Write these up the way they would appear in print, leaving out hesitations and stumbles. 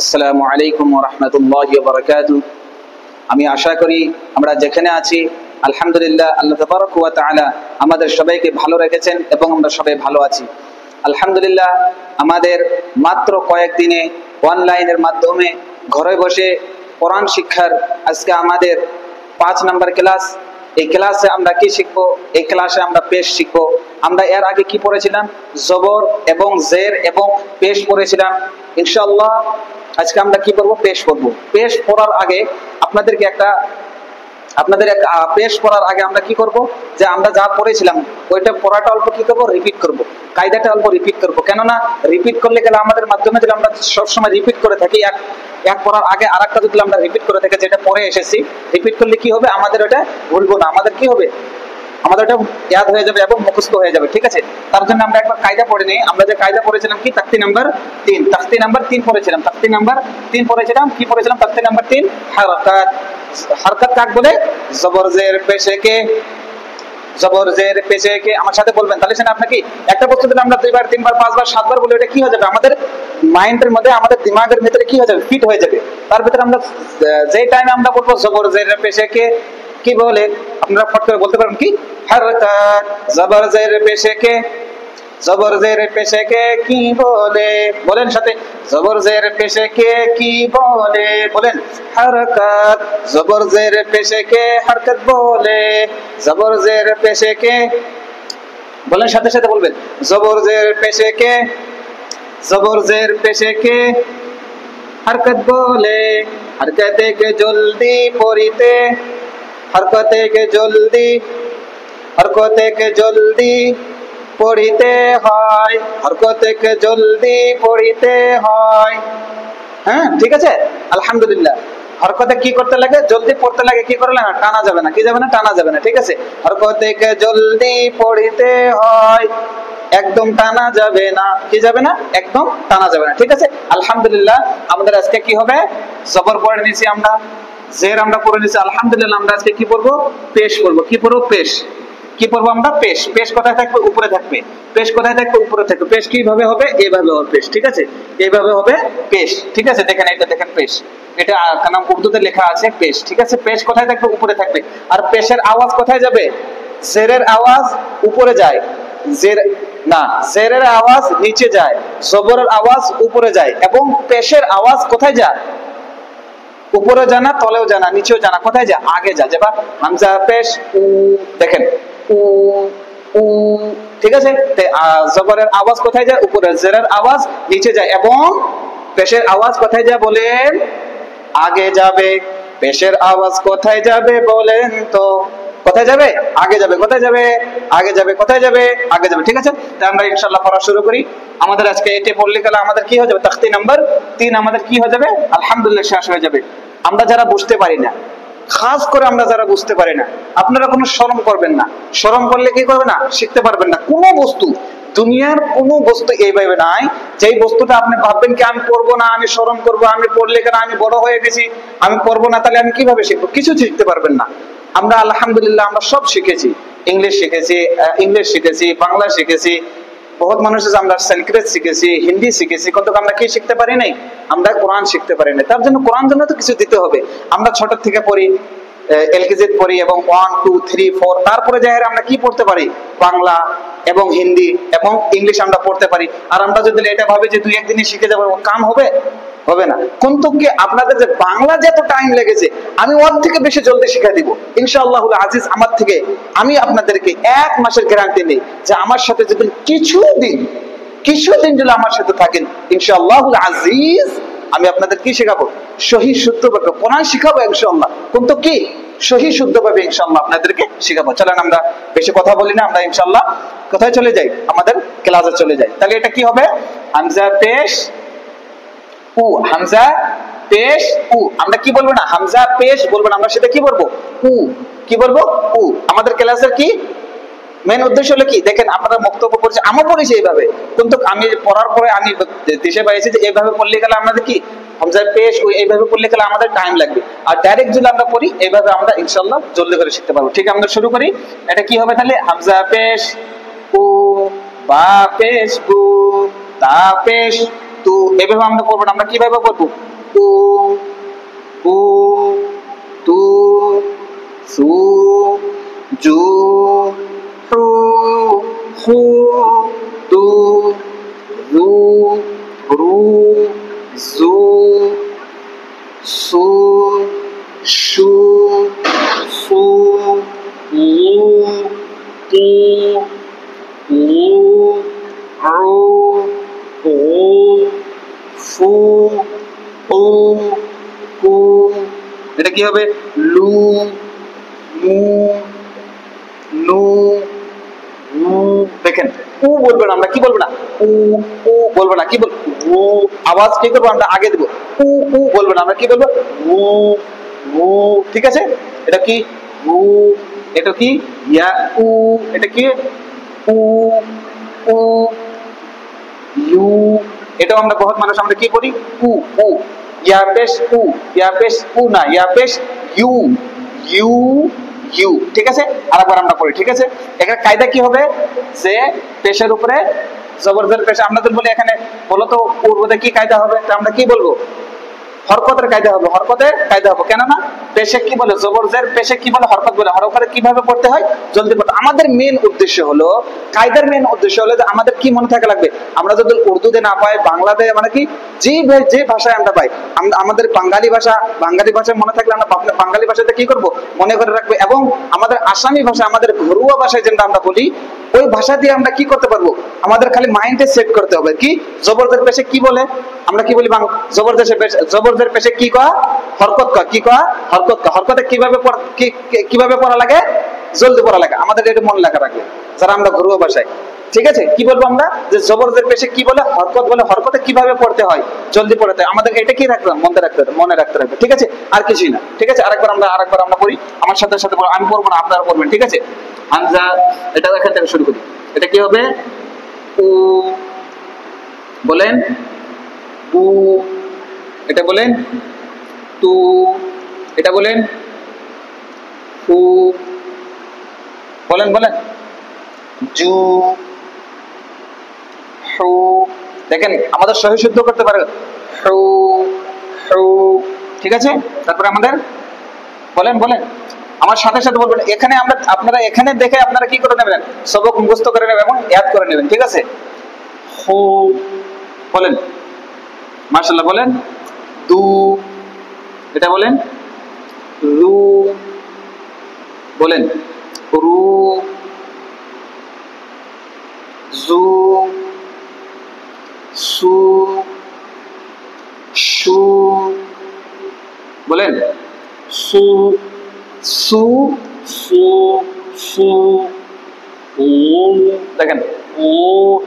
আসসালামু আলাইকুম ওয়া রাহমাতুল্লাহি ওয়া বারাকাতুহু। আমি আশা করি আমরা যেখানে আছি আলহামদুলিল্লাহ আল্লাহ তাবারক ওয়া তাআলা আমাদের সবাইকে ভালো রেখেছেন এবং আমরা সবাই ভালো আছি আলহামদুলিল্লাহ। আমাদের মাত্র কয়েকদিনে অনলাইনের মাধ্যমে ঘরে বসে কোরআন শিক্ষার আজকে আমাদের 5 নম্বর ক্লাস। এই ক্লাসে আমরা কি শিখবো? এই ক্লাসে আমরা পেশ শিখবো। আমরা এর আগে কি পড়েছিলাম? জবর এবং জের এবং পেশ পড়েছিলাম। ইনশাআল্লাহ আজকে আমরা কি পড়বো? পেশ পড়বো। পেশ পড়ার আগে আপনাদের পেশ পড়ার আগে আমরা কি করব, যে আমরা যা পড়েছিলাম ওইটা পড়াটা অল্প কি করবো, রিপিট করব, কায়দাটা অল্প রিপিট করব। কেননা রিপিট করলে গেলে আমাদের মাধ্যমে যদি আমরা সবসময় রিপিট করে থাকি, এক পড়ার আগে আরেকটা যদি আমরা রিপিট করে থাকি, যেটা পড়ে এসেছি, রিপিট করলে কি হবে, আমাদের ওটা ভুলবো না, আমাদের কি হবে, আমাদের ওটা ইয়াদ হয়ে যাবে এবং মুখস্থ হয়ে যাবে। ঠিক আছে, তার জন্য আমরা একবার কায়দা পড়ে নিই। আমরা যে কায়দা পড়েছিলাম কি, তাকতি নাম্বার 3 পড়েছিলাম। তাকতি নাম্বার 3 পড়েছিলাম। কি পড়েছিলাম? তাকতি নাম্বার 3 হারকাত। হারকাত কাক বলে? জবর জের পেশে কে। জবর জের পেশে কে আমার সাথে বলবেন, তাহলে সেটা আপনাকে একটা বস্তু দিলে আমরা 2 বার 3 বার 5 বার 7 বার বলে ওটা কি হয়ে যাবে, আমাদের মাইন্ডের মধ্যে, আমাদের দিমাগের ভিতরে কি হয়ে যাবে, ফিট হয়ে যাবে। তার ভিতরে আমরা যে টাইমে আমরা বলবো জবর জের পেশে কে, কি বলে আপনারা ফট করে বলতে পারবেন কি? হারকাত। জবর জের পেশে কে। জবর জের পেশে কে কি বলে? বলেন সাথে, জবর জের পেশে কে কি বলে? বলেন, হারকাত। জবর জের পেশে কে হারকাত বলে। জবর জের পেশে কে, বলেন সাথে সাথে বলবেন, জবর জের পেশে কে। জবর জের পেশে কে হারকাত বলে। হারকাতে কে জলদি পড়িতে। হরকতে কে জলদি, হরকতে কে জলদি পড়িতে হয়। হরকতে কে জলদি পড়িতে হয়। হ্যাঁ, ঠিক আছে আলহামদুলিল্লাহ। হরকতে কি করতে লাগে? জলদি পড়তে লাগে। কি করলে না, টানা যাবে না। কি যাবে না? টানা যাবে না। ঠিক আছে, হরকতে কে জলদি পড়িতে হয়, একদম টানা যাবে না। কি যাবে না? একদম টানা যাবে না। ঠিক আছে আলহামদুলিল্লাহ। আমাদের আজকে কি হবে? জবর পড়ে নিয়েছি আমরা, জের আমরা পড়ে নিয়েছি আলহামদুলিল্লাহ। আমরা আজকে কি পড়বো? পেশ পড়বো। কি পড়বো? পেশ। কি পড়বো আমরা? পেশ। পেশ কোথায় থাকবে? উপরে থাকবে। পেশ কোথায় থাকবে? উপরে থাকবে। পেশ কিভাবে হবে? এইভাবে হবে পেশ। ঠিক আছে, এইভাবে হবে পেশ। ঠিক আছে, দেখেন এটা, দেখেন পেশ, এটা নাম উর্দুতে লেখা আছে পেশ। ঠিক আছে, পেশ কোথায় থাকবে? উপরে থাকবে। আর পেশের আওয়াজ কোথায় যাবে? জেরের আওয়াজ উপরে যায়, জের না, জেরের আওয়াজ নিচে যায়, জবরের আওয়াজ উপরে যায়, এবং পেশের আওয়াজ কোথায় যায়? উপরে জানা, তলেও জানা, নিচেও জানা। কোথায় যা? আগে যা। যেবা হামজা পেশ উ, দেখেন উ উ। ঠিক আছে, জবরের আওয়াজ কোথায় যায়? উপরে। জেরের আওয়াজ নিচে যায়, এবং পেশের আওয়াজ কোথায় যায় বলেন? আগে যাবে। পেশের আওয়াজ কোথায় যাবে বলেন তো? কোথায় যাবে? আগে যাবে। কোথায় যাবে? আগে যাবে। কোথায় যাবে? আগে যাবে। ঠিক আছে, তাহলে আমরা ইনশাআল্লাহ পড়া শুরু করি। আমাদের আজকে এটি পড়লে গেলে আমাদের কি হয়ে যাবে? তাখতি নাম্বার 3 আমাদের কি হয়ে যাবে? আলহামদুলিল্লাহ শেষ হয়ে যাবে। আমরা যারা বুঝতে পারি না, খাস করে আমরা যারা বুঝতে পারি না, আপনারা কোনো শরম করবেন না। শরম করলে কি করবে না, শিখতে পারবেন না। কোনো বস্তু, দুনিয়ার কোনো বস্তু এইভাবে নাই যেই বস্তুটা আপনি ভাববেন কি আমি পড়বো না, আমি শরম করবো, আমি পড়লে কেন, আমি বড় হয়ে গেছি, আমি পড়বো না, তাহলে আমি কিভাবে শিখবো? কিছু শিখতে পারবেন না। আমরা আলহামদুলিল্লাহ আমরা সব শিখেছি। ইংলিশ শিখেছি, বাংলা শিখেছি, বহুত মানুষ আছে, আমরা সংস্কৃত শিখেছি, হিন্দি শিখেছি, কিন্তু আমরা কি শিখতে পারি নাই? আমরা কোরআন শিখতে পারি না। তার জন্য কোরআন জন্য তো কিছু দিতে হবে। আমরা ছোট থেকে পড়ি, এলকেজি পড়ি, এবং 1 2 3 4, তারপরে যাই আমরা কি পড়তে পারি? বাংলা এবং হিন্দি এবং ইংলিশ আমরা পড়তে পারি। আর আমরা যদি এটা ভাবি যে 2-1 দিনে শিখে যাবো, কাম হবে? হবে না। কিন্তু কি আপনাদের যে বাংলা যে এত টাইম লেগেছে, আমি ওর থেকে বেশি জলদি শিখিয়ে দিব ইনশাআল্লাহুল আজিজ। আমার থেকে আমি আপনাদেরকে 1 মাসের গ্যারান্টি নেই যে আমার সাথে যদি কিছুদিন যদি আমার সাথে থাকেন, ইনশাআল্লাহুল আজিজ আমি আপনাদের কি শেখাবো? সহি শুদ্ধভাবে কোরআন শিখাবো ইনশাআল্লাহ। কিন্তু কি সহি শুদ্ধভাবে ইনশাআল্লাহ আপনাদেরকে শেখাবো। চলেন আমরা বেশি কথা বলি না, আমরা ইনশাআল্লাহ কোথায় চলে যাই? আমাদের ক্লাসে চলে যাই। তাহলে এটা কি হবে? হামজা পেশ উ। হামজা পেশ উ। আমরা কি বলবো না? হামজা পেশ বলবো না, আমরা সেটা কি বলবো? উ। কি বলবো? উ। আমাদের ক্লাসের কি মেন উদ্দেশ্য হলো কি? দেখেন আপনারা বক্তব্য করছে, আমার পড়েছি এইভাবে, কিন্তু আমি পড়ার পরে আমি দেশে পাইছি যে এইভাবে পড়লে গেলে আমাদের কি হামজা পেশ উ, এইভাবে পড়লে গেলে আমাদের টাইম লাগবে। আর ডাইরেক্ট যদি আমরা পড়ি এইভাবে, আমরা ইনশাআল্লাহ জলদি করে শিখতে পারবো। ঠিক, আমরা শুরু করি। এটা কি হবে তাহলে? হামজা পেশ উ, বা পেশ বু, তা পেশ তু, এভাবে আমরা পড়বো না, আমরা কিভাবে পড়বো? উ উ তু সু জু হু হু তু রু রু জু সু শু সু লু তু লু রু উ ফু উ কু। এটা কি হবে? লু মু নু উ। দেখেন উ বলবো না, আমরা কি বলবো না? উ উ বলবো না, কি বলবো? উ। আওয়াজ কি করবো? আমরা আগে দেবো। উ উ বলবো না, আমরা কি বলবো? উ উ। ঠিক আছে, এটা কি? উ। এটা কি? ইয়া উ। এটা কি? উ উ ইউ। এটাও আমরা বহুত মানুষ আমরা কি করি? উ উ। ইয়া পেশ উ, ইয়া পেশ উ না, ইয়া পেশ ইউ ইউ ইউ। ঠিক আছে, আরেকবার আমরা পড়ি। ঠিক আছে, এখানে কায়দা কি হবে? যে পেশের উপরে জবরজের পেশ। আমরা তো বলি এখানে বলো তো পূর্বতে কি কায়দা হবে? তো আমরা কি বলবো? হরকতের কায়দা হবে, হরকতের কায়দা হবে। কেননা পেশে কি বলে? জবরজের পেশে কি বলে? হরকত বলে। হরকতে কিভাবে পড়তে হয়? জলদি পড়তে। আমাদের মেন উদ্দেশ্য হলো, কায়দার মেন উদ্দেশ্য হলো যে আমাদের কি মনে থাকা লাগবে? আমরা যদি উর্দুতে না পাই, বাংলাতে মানে কি যে ভাষায় আমরা পাই, আমাদের বাঙালি ভাষায় মনে থাকলে আমরা বাঙালি ভাষাতে কি করব? মনে করে রাখবে। এবং আমাদের আসামি ভাষা, আমাদের ঘরোয়া ভাষায় যেটা আমরা বলি, ওই ভাষা দিয়ে আমরা কি করতে পারবো? আমাদের খালি মাইন্ডে সেট করতে হবে কি জবরদের পেশে কি বলে। আমরা কি বলি? জবরদের পেশে কি কয়? হরকত কয়। কি কয়? হরকত কয়। হরকতে কিভাবে পড়া লাগে? জলদি পড়া লাগে। আমাদের এটা মনে রাখা রাখবে যারা আমরা ঘরোয়া ভাষায়। ঠিক আছে, কি বলবো আমরা? যে জবরদের পেশে কি বলে? হরকত বলে। হরকতে কিভাবে পড়তে হয়? জলদি পড়তে হয়। আমাদের এটা কি রাখতে হবে? মনে রাখতে হবে। ঠিক আছে, আর কিছুই না। ঠিক আছে, আরেকবার আমরা পড়ি। আমার সাথে সাথে আমি পড়বো না, আপনারা পড়বেন। ঠিক আছে, হামজা, এটা এখান থেকে শুরু করি। এটা কি হবে? উ বলেন, উ। এটা বলেন তু। এটা বলেন হু। বলেন বলেন জু হু। দেখেন আমাদের সহি শুদ্ধ করতে পারে হু হু। ঠিক আছে, তারপরে আমাদের বলেন বলেন আমার সাথে সাথে বলবেন। এখানে আপনারা এখানে দেখে আপনারা কি করে নেবেন? সবক মুখস্থ করে নেবেন এবং ইয়াদ করে নেবেন। ঠিক আছে, হু বলেন, মাশাআল্লাহ বলেন। দু, এটা বলেন রু। বলেন রু। জু সু শু। বলেন সু সু সু সু উ। দেখেন উ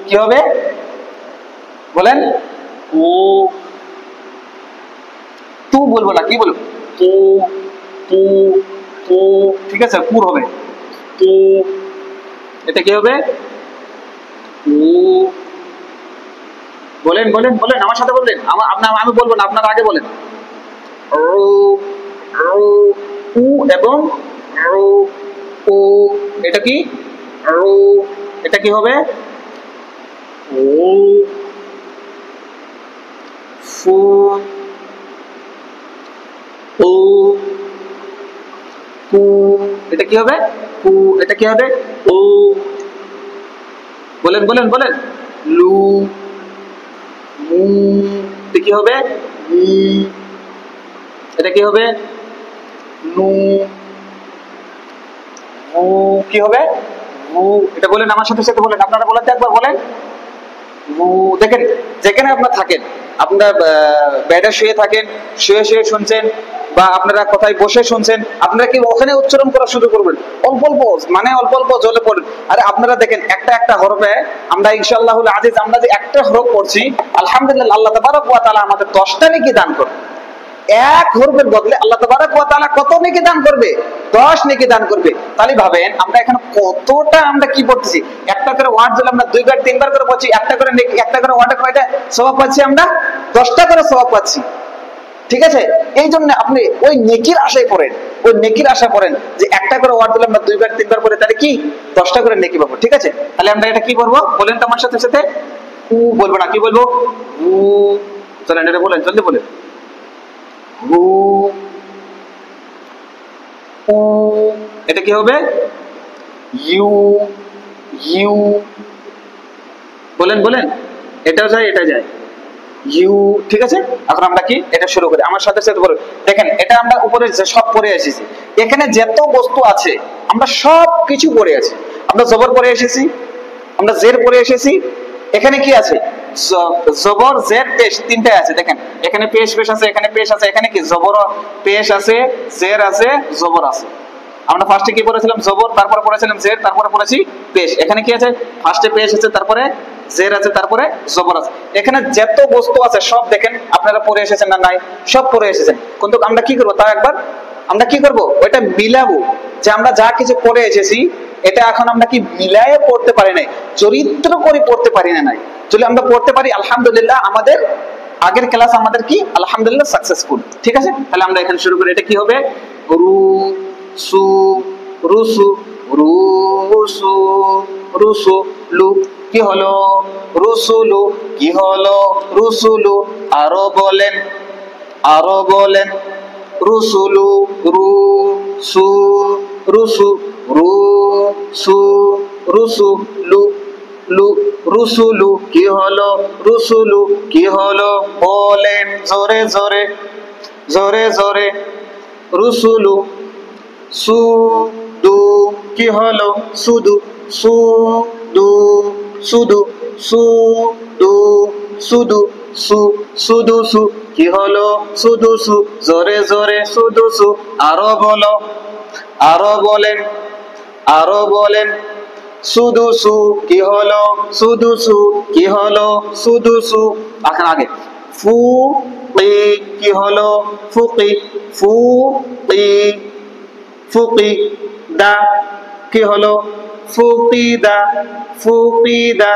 কি হবে? বলেন উ। তু বলবো না, কি বলবো? তু তু তু। ঠিক আছে, পুর হবে তু। এটা কি হবে? উ। বলেন বলেন বলেন আমার সাথে বললেন। আমি বলবো না, আপনারা আগে বলেন। রু রু উ এবং রু উ। এটা কি? রু। এটা কি হবে? উ। ফু উ কু। এটা কি হবে? কু। এটা কি হবে? উ। বলেন বলেন বলেন লু মু। এটা কি হবে? মু। এটা কি হবে? নু মু। কি হবে? মু। এটা বলেন আমার সাথে সাথে বলেন। আপনারা বলেন তো একবার, বলেন মু। দেখেন যেখানে আপনারা থাকেন, আপনারা বেডে শুয়ে থাকেন, শুয়ে শুয়ে শুনছেন, বা আপনারা কোথায় বসে শুনছেন, আপনারা কি ওখানে উচ্চারণ করা শুরু করবেন? অল্প অল্প মানে অল্প অল্প জলে পড়েন। আরে আপনারা দেখেন একটা একটা হরফে আমরা ইনশাআল্লাহুল আজিজ আমরা যে একটা হরফ পড়ছি, আলহামদুলিল্লাহ আল্লাহ তাবারক ওয়া তাআলা আমাদের 10টা নেকি দান করবে। এক হরফের বদলে আল্লাহ তাবারক ওয়া তাআলা কত নেকি দান করবে? 10 নেকি দান করবে। তাহলে ভাবেন আমরা এখানে কতটা আমরা কি পড়তেছি। একটা করে ওয়ার্ড যদি আমরা 2 বার 3 বার করে পড়ছি, একটা করে নেকি, একটা করে ওয়ার্ডে কয়টা সওয়াব পাচ্ছি আমরা? 10টা করে সওয়াব পাচ্ছি। ঠিক আছে, এই জন্য আপনি ওই নেকির আশায় পড়েন, ওই নেকির আশায় পড়েন যে একটা করে ওয়ার্ড দিলে আমরা 2 বার 3 বার পড়ে, তাহলে কি 10টা করে নেকি পাবো। ঠিক আছে, তাহলে আমরা এটা কি করবো? বলেন তো আমার সাথে সাথে। উ বলবো না, কি বলবো? উ। চলেন এটা বলেন, জলদি বলেন। উ উ। এটা কি হবে? U U. বলেন বলেন, এটা যায় এটা যায়, ইউ। ঠিক আছে, এখন আমরা কি এটা শুরু করি, আমার সাথে সাথে বলুন। দেখেন এটা আমরা উপরে যে সব পড়ে এসেছি, এখানে যত বস্তু আছে আমরা সব কিছু পড়ে আছি। আমরা জবর পড়ে এসেছি, আমরা জের পড়ে এসেছি। এখানে কি আছে? জবর জের পেশ তিনটাই আছে। দেখেন এখানে পেশ পেশ আছে, এখানে পেশ আছে, এখানে কি জবর পেশ আছে, জের আছে, জবর আছে। আমরা ফার্স্টে কি পড়েছিলাম? জবর, তারপরে পড়েছিলাম জের, তারপরে পড়েছি পেশ। এখানে কি আছে? ফার্স্টে পেশ আছে, তারপরে জের আছে, তারপরে জবর আছে। এখানে যত বস্তু আছে সব দেখেন আপনারা পড়ে এসেছেন না? নাই, সব পড়ে এসেছেন। কিন্তু আমরা কি করবো তা একবার আমরা কি করব, ওইটা মিলাবো। যে আমরা যা কিছু পড়ে এসেছি এটা এখন আমরা কি মিলায়ে পড়তে পারি নাই, চরিত্র করে পড়তে পারি না। নাই যদি আমরা পড়তে পারি আলহামদুলিল্লাহ, আমাদের আগের ক্লাস আমাদের কি আলহামদুলিল্লাহ সাকসেসফুল। ঠিক আছে, তাহলে আমরা এখানে শুরু করি। এটা কি হবে? রু সু রুসু রুসু রুসু লু। কি হলো? রুসুলু। কি হলো? রুসুলু। আরো বলেন, আরো বলেন। রুসুলু রু সু রুসু রু সু রুসু লু লু রুসুলু। কি হলো? রুসুলু। কি হলো? বলেন জোরে জোরে, জোরে জোরে। রুসুলু সু দু। কি হলো? সুদু সু দু সুদু সু দু সুদু সু সুদু সু। কি হলো? সুদু সু। জোরে জোরে সুদু সু। আরো বলো, আরো বলেন, আরো বলেন। সুদুসু। কি হলো? সুদুসু। কি হলো? সুদুসু। এখন আগে ফু কি। কি হলো? ফুকি ফু কি ফুকি দা। কি হলো? ফুকিদা ফুকিদা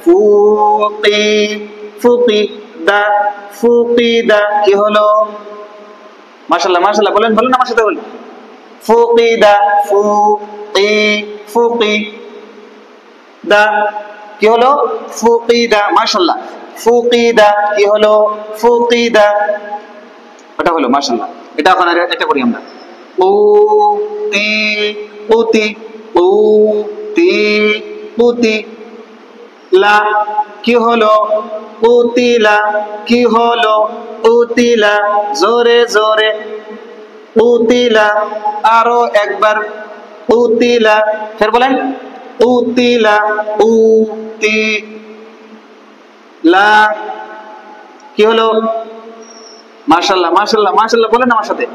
ফুকি ফুকি দা ফুকিদা। কি হলো? মাশাআল্লাহ মাশাআল্লাহ, বলেন বলেন আমার সাথে বলেন। ফুকিদা ফুকি ফুকি দা। কি হলো? ফুকিদা। মাশাআল্লাহ। ফুকিদা। কি হলো? ফুকিদা। এটা হলো মাশাআল্লাহ। এটা এখন এটা করি আমরা। উ তি উতি উ তি উতি লা। কি হলো? উতিলা। কি হলো? উতিলা। জোরে জোরে উতিলা। আরো একবার উতিলা। ফের বলেন উতিলা। উতি লা। কি হলো? মাশাআল্লাহ মাশাআল্লাহ মাশাআল্লাহ, বলেন আমার সাথে।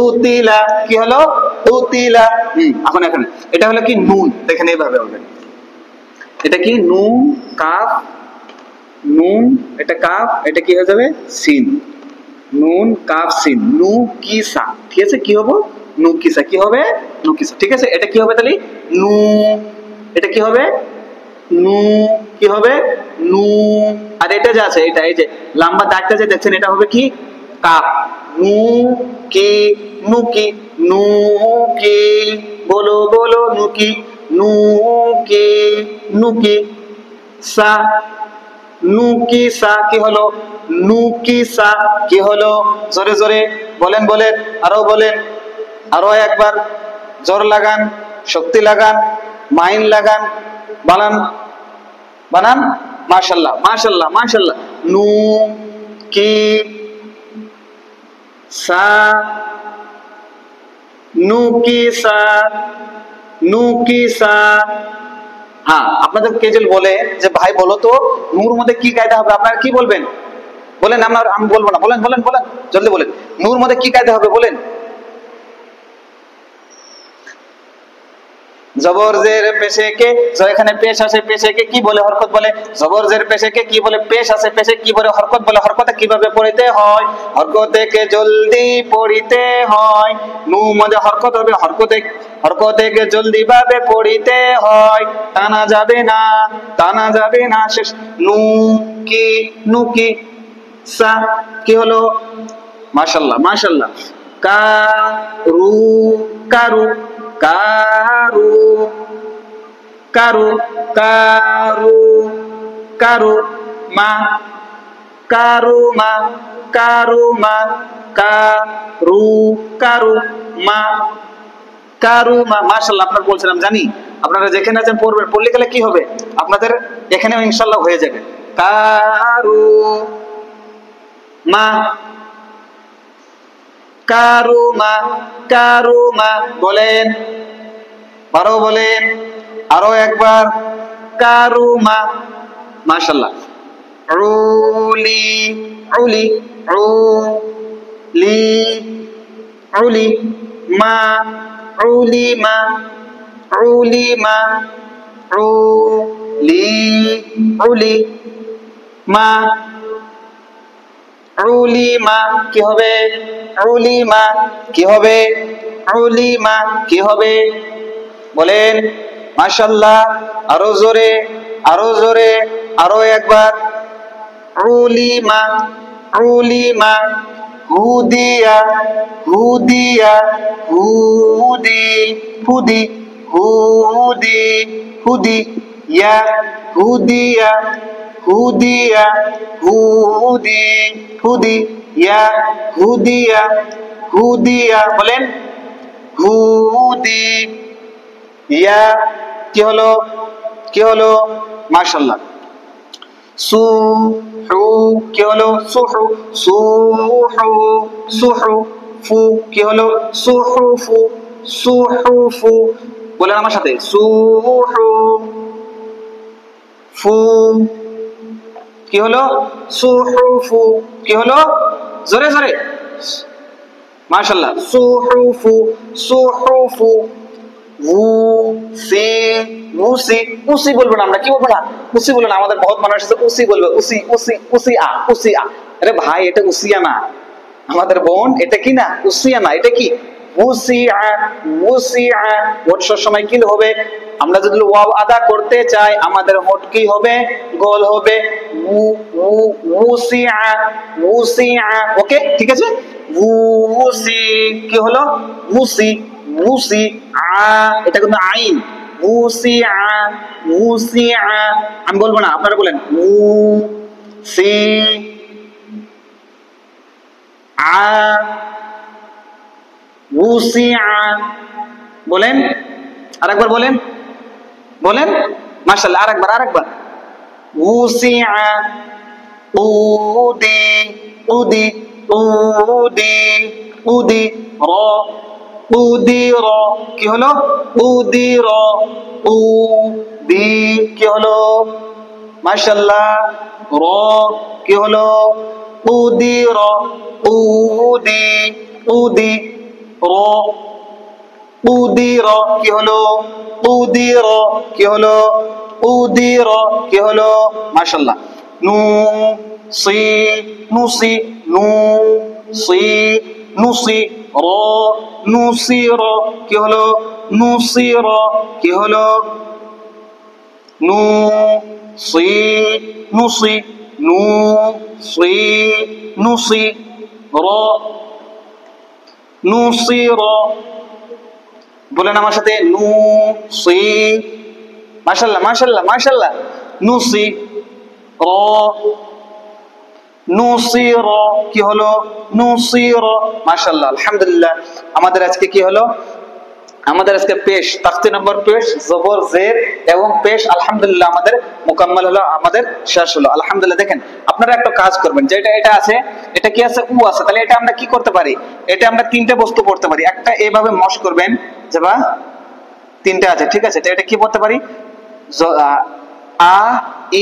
উতিলা। কি হলো? উতিলা। এখন এখানে এটা হলো কি নুন। দেখেন এইভাবে হবে। এটা কি নুন কাফ, নুন এটা কাফ, এটা কি হয়ে যাবে? সিন। নুন কাফ সিন নু কিসা। ঠিক আছে, কি হবে? নু কিসা। কি হবে? নু কিসা। ঠিক আছে, এটা কি হবে তাহলে? নু। এটা কি হবে? নু। কি হবে? নু। আর এটা যে আছে, এটা এই যে লম্বা দাগটা যে দেখছেন, এটা হবে কি? কাফ। নু কি নু কি নু কি। বলো বলো নু কি নু কি নু কি সা নু কি সা। কি হলো? নু কি সা। কি হলো? জোরে জোরে বলেন বলেন, আরো বলেন, আরো একবার জোর লাগান, শক্তি লাগান, মাইন্ড লাগান, বানান বানান। মাশাআল্লাহ মাশাআল্লাহ মাশাআল্লাহ। নু কি সা নু কি সা নু কি সা। হ্যাঁ, আপনাদের কেজল বলে যে ভাই বলো তো নূর মধ্যে কি কায়দা হবে, আপনারা কি বলবেন? বলেন, আমি বলবো না, বলেন বলেন বলেন, জলদি বলেন। নূর মধ্যে কি কায়দা হবে বলেন। জবর জের পেশে কে, এখানে পেশ আছে, পেশে কে কি বলে? হরকত বলে। জবর জের পেশে কে কি বলে? পেশ আছে, পেশে কি বলে? হরকত বলে। হরকতে কিভাবে পড়িতে হয়? হরকতে কে জলদি পড়িতে হয়। নু মধ্যে হরকত হবে, হরকতে কে জলদি ভাবে পড়িতে হয়। টানা যাবে না, টানা যাবে না। শেষ নু কি নু কি সা। কি হলো? মাশাআল্লাহ মাশাআল্লাহ। কারু কারু কারু কারু কারু কারু মা কারুমা কারুমা কারু কারু মা কারুমা। মাশাআল্লাহ, আপনারা বলছিলাম জানি আপনারা যেখানে আছেন পড়বেন, পড়লে গেলে কি হবে আপনাদের এখানেও ইনশাআল্লাহ হয়ে যাবে। কারু মা কারুমা কারুমা বলেন, আরো বলেন, আরো একবার কারুমা। মাশাআল্লাহ। উলি উলি উলি উলি মা উলিমা উলিমা উলি উলি মা উলিমা কি হবে? উলিমা কি হবে? উলিমা কি হবে? বলেন। মাশাআল্লাহ, আরো জোরে, আরো জোরে, আরো একবার উলিমা উলিমা হুদিয়া হুদিয়া হুদি হুদি হুদি হুদি ইয়া হুদিয়া হুদিয়া হুদি হুদি ইয়া হুদিয়া হুদিয়া বলেন হুদি ইয়া কি হলো? কি হলো? মাশাআল্লাহ। সুহু কি হলো? সুহু সুহু সুহু ফু কি হলো? সুহুফু সুহুফু বলেন আমার সাথে সুহু ফু কি হলো? সুহুফু কি হলো? জোরে জোরে। মাশাআল্লাহ। সুহুফু সুহুফু উসি উসি উসি বলবো না আমরা, কি বলবো না? উসি বলবো না, আমাদের বহুত মানুষ আছে উসি বলবে, উসি উসি উসিয়া উসিয়া। আরে ভাই, এটা উসিয়া না আমাদের বোন, এটা কি না? উসিয়া না, এটা কি? উসিয়া উসিয়া। ওট সময় কি হবে? আমরা যদি ওয়াও আদা করতে চাই আমাদের হোট কি হবে? গোল হবে। উ উ উসিয়া উসিয়া। ওকে, ঠিক আছে। উসি কি হলো? উসি উসি আ, এটা কিন্তু আইন। উসি আ উসি আ। আমি বলবো না, আপনারা বলেন উ সি আ উসি আ বলেন। আরেকবার বলেন, বলেন। মাশাআল্লাহ, আরেকবার আরেকবার উসি আ উদি উদি উদি উদি র উদির কি হলো? উদির উদি কি হলো? মাশাআল্লাহ। র কি হলো? উদির উদি উদি র উদির কি হলো? উদির কি হলো? উদির কি হলো? মাশাআল্লাহ। নু সি নুসি নু সি নুসি র নুসির কি হলো? নুসির কি হলো? নু সি নুসি নু সি নুসি র নুসির বলেন আমার সাথে নু সি। মাশাআল্লাহ মাশাআল্লাহ মাশাআল্লাহ। নুসি র নুসির কি হলো? নুসির। মাশাআল্লাহ, আলহামদুলিল্লাহ। আমাদের আজকে কি হলো? আমাদের আজকে পেশ, তাফসীর নম্বর পেশ, জবর জের এবং পেশ আলহামদুলিল্লাহ আমাদের মুকাম্মাল হলো, আমাদের শেষ হলো আলহামদুলিল্লাহ। দেখেন, আপনারা একটা কাজ করবেন, যেটা এটা আছে, এটা কি আছে? উ আছে। তাহলে এটা আমরা কি করতে পারি? এটা আমরা তিনটা বস্তু পড়তে পারি। একটা এইভাবে মশ করবেন, যে বা তিনটা আছে, ঠিক আছে? তো এটা কি পড়তে পারি? আ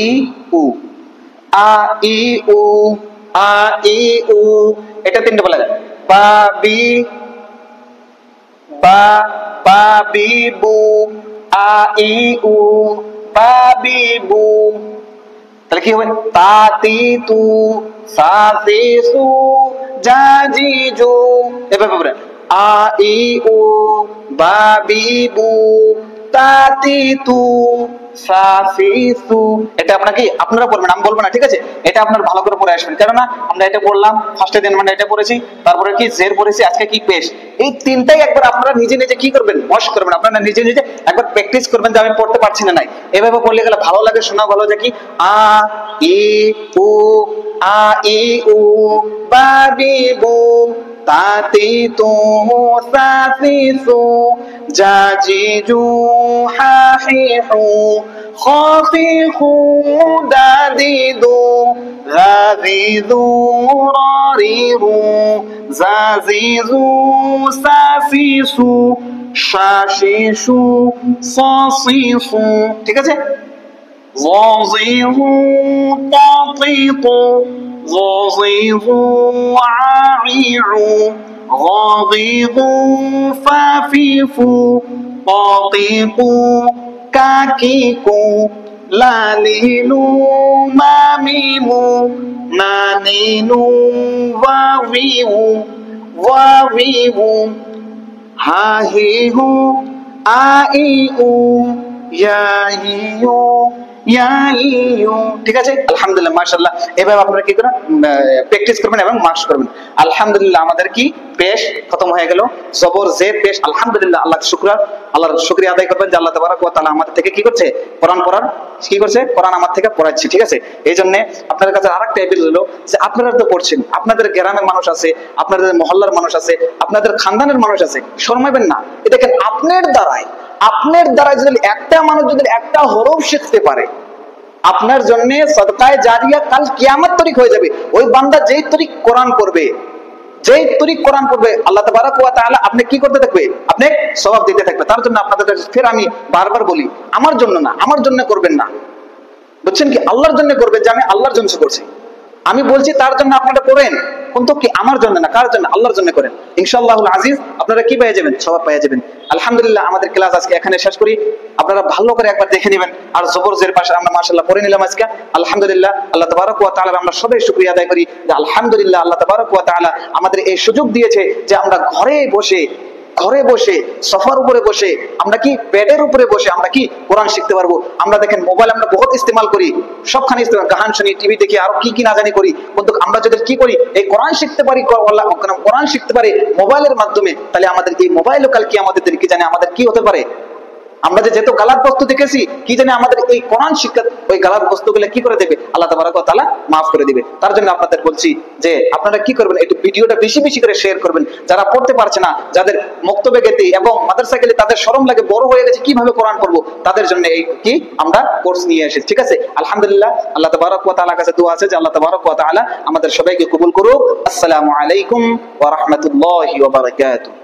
ই উ আ ই উ আ ই উ। এটা তিনটা বলা যায়। বা বি বা বা বি বু আ ই উ বা বি বু। তাহলে কি হবে? তা তি তু সা সি সু জা জি জু। এভাবে আ ই উ বা বি বু তাতিতু সাফিসু। এটা আপনাকে আপনারা পড়বেন, আমি বলবো না, ঠিক আছে? এটা আপনার ভালো করে পড়ে আসবেন, কেননা আমরা এটা পড়লাম ফার্স্টে দিন, মানে এটা পড়েছি, তারপরে কি জের পড়েছি, আজকে কি পেশ। এই তিনটাই একবার আপনারা নিজে নিজে কি করবেন, মশ করবেন, আপনারা নিজে নিজে একবার প্র্যাকটিস করবেন যে আমি পড়তে পারছি না নাই। এভাবে পড়লে গেলে ভালো লাগে, শোনা ভালো, যে কি আ ই উ, আ ই উ, বা বি বু, তাতিতু সাফিসু, জাজিজু হাহিহু, খাফিখু দাদিদু, গাযিযু রারিরু, জাযিযু সাফিসু, শাশিশু সাসিসু। ঠিক আছে? যাযিযু তাতিতু, যাযিযু আইউ, গাযিযু ফাফিফু, তাতিকু কাকিকু, লালিলু মামিমু, নানিনু ওয়াবিউ, ওয়াবিউ, হাহিহু আইউ, ইয়াইউ ইয়াইউ। ঠিক আছে? আলহামদুলিল্লাহ, মাশাআল্লাহ। এভাবে আপনারা কি করেন, প্র্যাকটিস করবেন এবং মার্কস করবেন। আলহামদুলিল্লাহ, আমাদের কি পেশ খতম হয়ে গেল, জবর জের পেশ। আলহামদুলিল্লাহ, আল্লাহর শুকর, আল্লাহর শুকরিয়া আদায় করবেন যে আল্লাহ তাবারক ওয়া তাআলা আমাদের থেকে কি করছে, কোরআন পড়ার কি করছে, কোরআন আমার থেকে পড়াচ্ছে। ঠিক আছে? এই জন্য আপনাদের কাছে আরেকটা অ্যাপিল হলো যে আপনারা তো পড়ছেন, আপনাদের গ্রামের মানুষ আছে, আপনাদের মহল্লার মানুষ আছে, আপনাদের খানদানের মানুষ আছে, শর্মাবেন না। এ দেখেন, আপনার দ্বারাই যদি একটা মানুষ যদি একটা হরফ শিখতে পারে, আপনার জন্য সদকায়ে জারিয়া কাল কিয়ামত তরিক হয়ে যাবে। ওই বান্দা যেই তরিক কোরআন পড়বে, আল্লাহ তাবারক ওয়া তাআলা আপনি কি করতে থাকবে, আপনি সওয়াব দিতে থাকবে। তার জন্য আপনাদের ফের আমি বারবার বলি, আমার জন্য না, আমার জন্য করবেন না, বুঝছেন কি? আল্লাহর জন্য করবেন, যে আমি আল্লাহর জন্য করছি। আমি বলছি তার জন্য আপনারা করেন, কিন্তু কি আমার জন্য না, কার জন্য? আল্লাহর জন্য করেন। ইনশাআল্লাহুল আজিজ আপনারা কি পেয়ে যাবেন, সওয়াব পেয়ে যাবেন। আলহামদুলিল্লাহ, আমাদের ক্লাস আজকে এখানে শেষ করি। আপনারা ভালো করে একবার দেখে নেবেন। আর জবর জের পাশে আমরা মাশাআল্লাহ পড়ে নিলাম আজকে। আলহামদুলিল্লাহ, আল্লাহ তাবারক ওয়া তাআলা আমরা সবাই শুকরিয়া আদায় করি যে আলহামদুলিল্লাহ, আল্লাহ তাবারক ওয়া তাআলা আমাদের এই সুযোগ দিয়েছে যে আমরা ঘরে বসে সফার উপরে বসে, আমরা কি বেডের উপরে বসে আমরা কি কোরআন শিখতে পারবো। আমরা দেখেন মোবাইল আমরা বহুত ইস্তেমাল করি, সবখানে ইস্তেমাল, গান শুনি, টিভি দেখি, আরো কি না জানি করি, কিন্তু আমরা যদি কি করি, এই কোরআন শিখতে পারি, কোরআন শিখতে পারি মোবাইলের মাধ্যমে, তাহলে আমাদের এই মোবাইলও কাল কি আমাদের কি জানে আমাদের কি হতে পারে। আমরা যে যেহেতু গালাত বস্তু দেখেছি, কি জানি আমাদের এই কোরআন শিক্ষা ওই গালাত বস্তুগুলো কি করে দেবে, আল্লাহ তাবারক ওয়া তাআলা মাফ করে দিবে। তার জন্য আপনাদের বলছি যে আপনারা কি করবেন, একটু ভিডিওটা বেশি বেশি করে শেয়ার করবেন। যারা পড়তে পারছে না, যাদের মক্তবে গেতে এবং মাদ্রাসা গেলে তাদের শরম লাগে, বড় হয়ে গেছে কিভাবে কোরআন পড়বো, তাদের জন্য এই কি আমরা কোর্স নিয়ে এসেছি। ঠিক আছে? আলহামদুলিল্লাহ, আল্লাহ তাবারক ওয়া তাআলার কাছে দোয়া আছে যে আল্লাহ তাবারক ওয়া তাআলা আমাদের সবাইকে কবুল করুক। আসসালামু আলাইকুম ওয়া রাহমাতুল্লাহি ওয়া বারাকাতুহু।